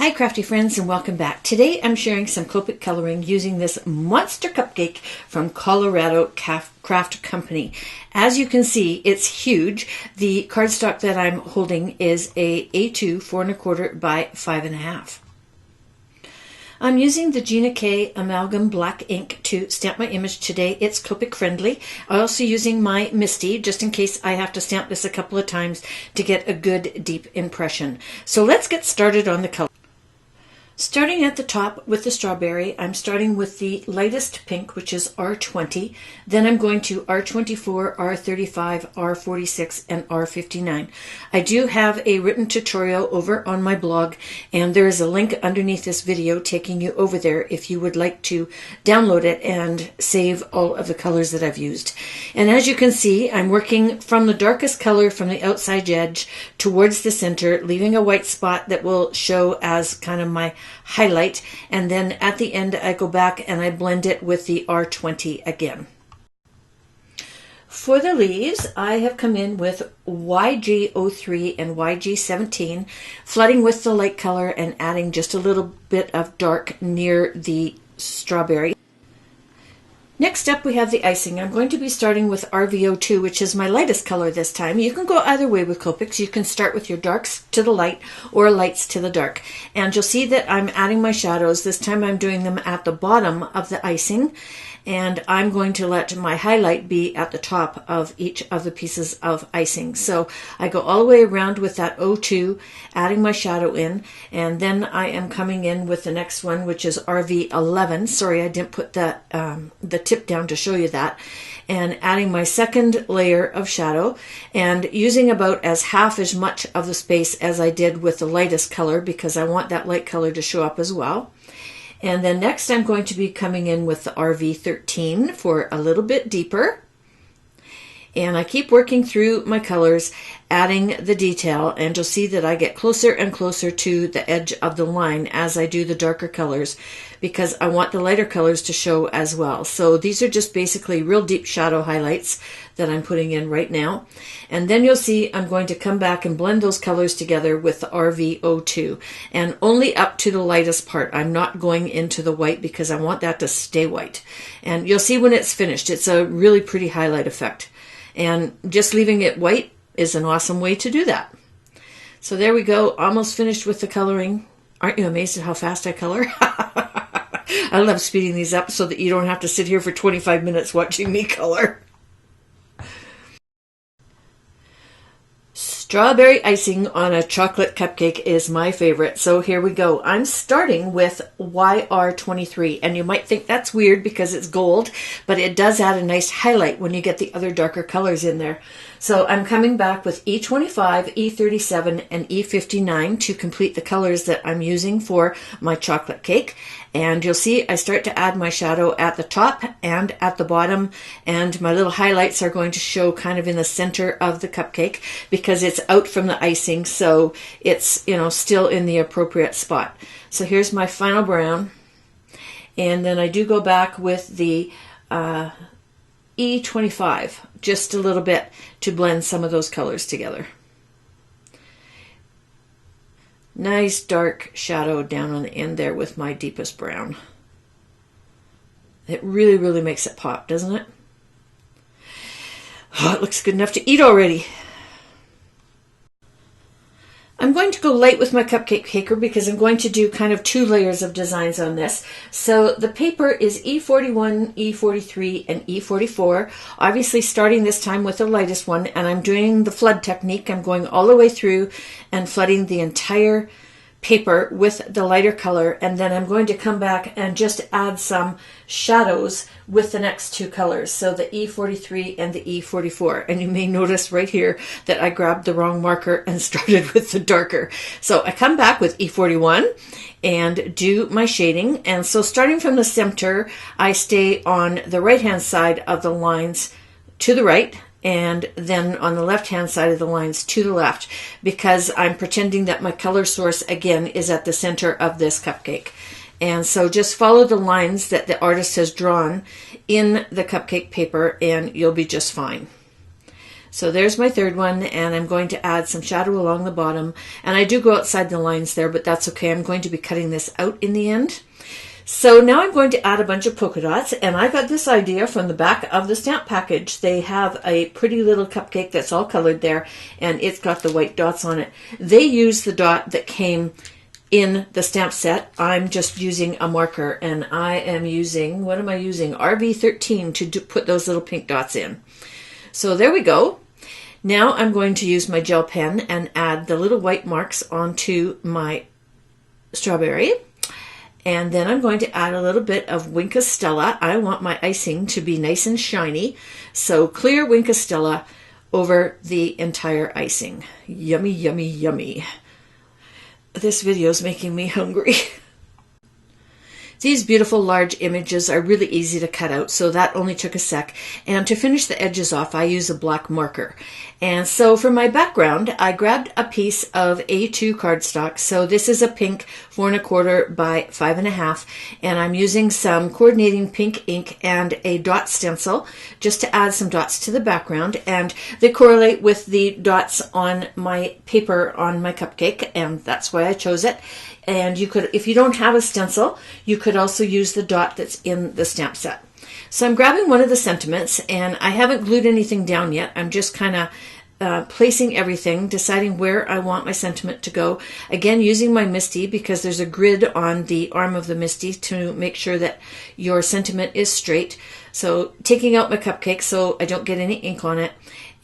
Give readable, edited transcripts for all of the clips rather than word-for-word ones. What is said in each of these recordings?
Hi crafty friends and welcome back. Today I'm sharing some Copic coloring using this monster cupcake from Colorado Craft Company. As you can see, it's huge. The cardstock that I'm holding is a A2 4 1/4 by 5 1/2. I'm using the Gina K Amalgam black ink to stamp my image today. It's Copic friendly. I'm also using my Misty just in case I have to stamp this a couple of times to get a good deep impression. So let's get started on the color. Starting at the top with the strawberry, I'm starting with the lightest pink, which is R20. Then I'm going to R24, R35, R46, and R59. I do have a written tutorial over on my blog, and there is a link underneath this video taking you over there if you would like to download it and save all of the colors that I've used. And as you can see, I'm working from the darkest color from the outside edge towards the center, leaving a white spot that will show as kind of my highlight, and then at the end I go back and I blend it with the R20 again. For the leaves, I have come in with YG03 and YG17, flooding with the light color and adding just a little bit of dark near the strawberry. Next up we have the icing. I'm going to be starting with RV02, which is my lightest color this time. You can go either way with Copics. You can start with your darks to the light or lights to the dark. And you'll see that I'm adding my shadows. This time I'm doing them at the bottom of the icing. And I'm going to let my highlight be at the top of each of the pieces of icing. So I go all the way around with that O2, adding my shadow in, and then I am coming in with the next one, which is RV11. Sorry, I didn't put the tip down to show you that. And adding my second layer of shadow and using about as half as much of the space as I did with the lightest color because I want that light color to show up as well. And then next I'm going to be coming in with the RV13 for a little bit deeper. And I keep working through my colors, adding the detail, and you'll see that I get closer and closer to the edge of the line as I do the darker colors because I want the lighter colors to show as well. So these are just basically real deep shadow highlights that I'm putting in right now. And then you'll see I'm going to come back and blend those colors together with the RV02 and only up to the lightest part. I'm not going into the white because I want that to stay white. And you'll see when it's finished, it's a really pretty highlight effect. And just leaving it white is an awesome way to do that. So there we go, almost finished with the coloring. Aren't you amazed at how fast I color? I love speeding these up so that you don't have to sit here for 25 minutes watching me color. Strawberry icing on a chocolate cupcake is my favorite. So here we go. I'm starting with YR23, and you might think that's weird because it's gold, but it does add a nice highlight when you get the other darker colors in there. So I'm coming back with E25, E37, and E59 to complete the colors that I'm using for my chocolate cake. And you'll see I start to add my shadow at the top and at the bottom, and my little highlights are going to show kind of in the center of the cupcake because it's out from the icing, so it's, you know, still in the appropriate spot. So here's my final brown, and then I do go back with the E25 just a little bit to blend some of those colors together. Nice dark shadow down on the end there with my deepest brown. It really, really makes it pop, doesn't it? Oh, it looks good enough to eat already. I'm going to go light with my cupcake paper because I'm going to do kind of 2 layers of designs on this. So the paper is E41, E43, and E44. Obviously starting this time with the lightest one, and I'm doing the flood technique. I'm going all the way through and flooding the entire paper with the lighter color, and then I'm going to come back and just add some shadows with the next 2 colors, so the E43 and the E44. And you may notice right here that I grabbed the wrong marker and started with the darker. So I come back with E41 and do my shading, and so starting from the center, I stay on the right hand side of the lines to the right, and then on the left hand side of the lines to the left, because I'm pretending that my color source again is at the center of this cupcake. And so just follow the lines that the artist has drawn in the cupcake paper and you'll be just fine. So there's my third one, and I'm going to add some shadow along the bottom. And I do go outside the lines there, but that's okay. I'm going to be cutting this out in the end. So now I'm going to add a bunch of polka dots, and I got this idea from the back of the stamp package. They have a pretty little cupcake that's all colored there, and it's got the white dots on it. They use the dot that came in the stamp set. I'm just using a marker, and I am using, what am I using? RV13 to put those little pink dots in. So there we go. Now I'm going to use my gel pen and add the little white marks onto my strawberry. And then I'm going to add a little bit of Wink of Stella. I want my icing to be nice and shiny. So clear Wink of Stella over the entire icing. Yummy, yummy, yummy. This video is making me hungry. These beautiful large images are really easy to cut out, so that only took a sec. And to finish the edges off, I use a black marker. And so for my background, I grabbed a piece of A2 cardstock. So this is a pink 4 1/4 by 5 1/2, and I'm using some coordinating pink ink and a dot stencil just to add some dots to the background, and they correlate with the dots on my paper on my cupcake, and that's why I chose it. And you could, if you don't have a stencil, you could also use the dot that's in the stamp set. So I'm grabbing one of the sentiments, and I haven't glued anything down yet. I'm just kind of placing everything, deciding where I want my sentiment to go. Again, using my MISTI because there's a grid on the arm of the MISTI to make sure that your sentiment is straight. So taking out my cupcake so I don't get any ink on it,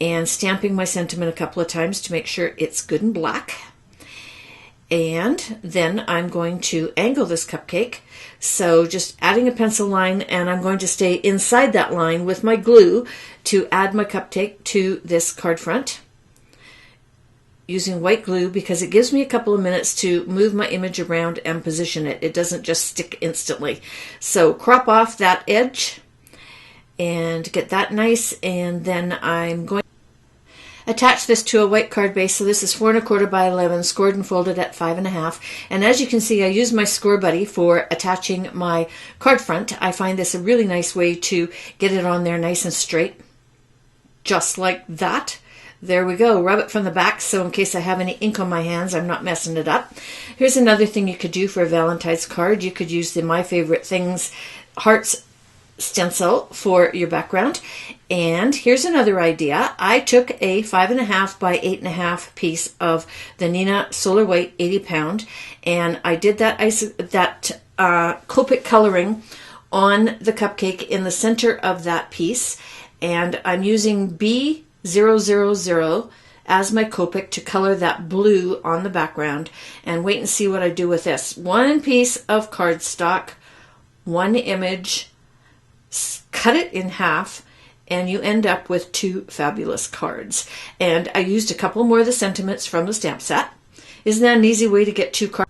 and stamping my sentiment a couple of times to make sure it's good and black. And then I'm going to angle this cupcake. So just adding a pencil line, and I'm going to stay inside that line with my glue to add my cupcake to this card front. Using white glue because it gives me a couple of minutes to move my image around and position it. It doesn't just stick instantly. So crop off that edge and get that nice, and then I'm going attach this to a white card base. So this is 4 1/4 by 11, scored and folded at 5 1/2. And as you can see, I use my Score Buddy for attaching my card front. I find this a really nice way to get it on there nice and straight. Just like that. There we go. Rub it from the back, so in case I have any ink on my hands, I'm not messing it up. Here's another thing you could do for a Valentine's card. You could use the My Favorite Things Hearts stencil for your background. And here's another idea. I took a 5 1/2 by 8 1/2 piece of the Neenah Solar White 80 pound, and I did that Copic coloring on the cupcake in the center of that piece, and I'm using B000 as my Copic to color that blue on the background. And wait and see what I do with this. One piece of cardstock, one image, cut it in half, and you end up with 2 fabulous cards. And I used a couple more of the sentiments from the stamp set. Isn't that an easy way to get 2 cards?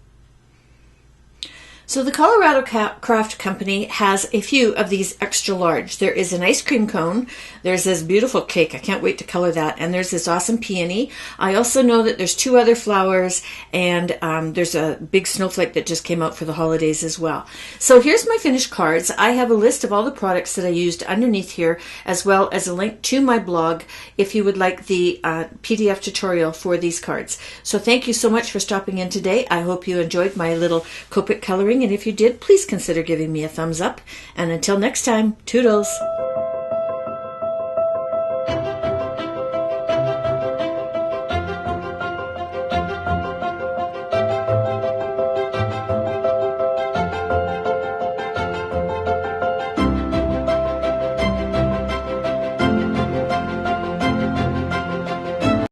So the Colorado Craft Company has a few of these extra large. There is an ice cream cone. There's this beautiful cake. I can't wait to color that. And there's this awesome peony. I also know that there's 2 other flowers, and there's a big snowflake that just came out for the holidays as well. So here's my finished cards. I have a list of all the products that I used underneath here, as well as a link to my blog if you would like the PDF tutorial for these cards. So thank you so much for stopping in today. I hope you enjoyed my little Copic coloring. And if you did, please consider giving me a thumbs up. And until next time, toodles!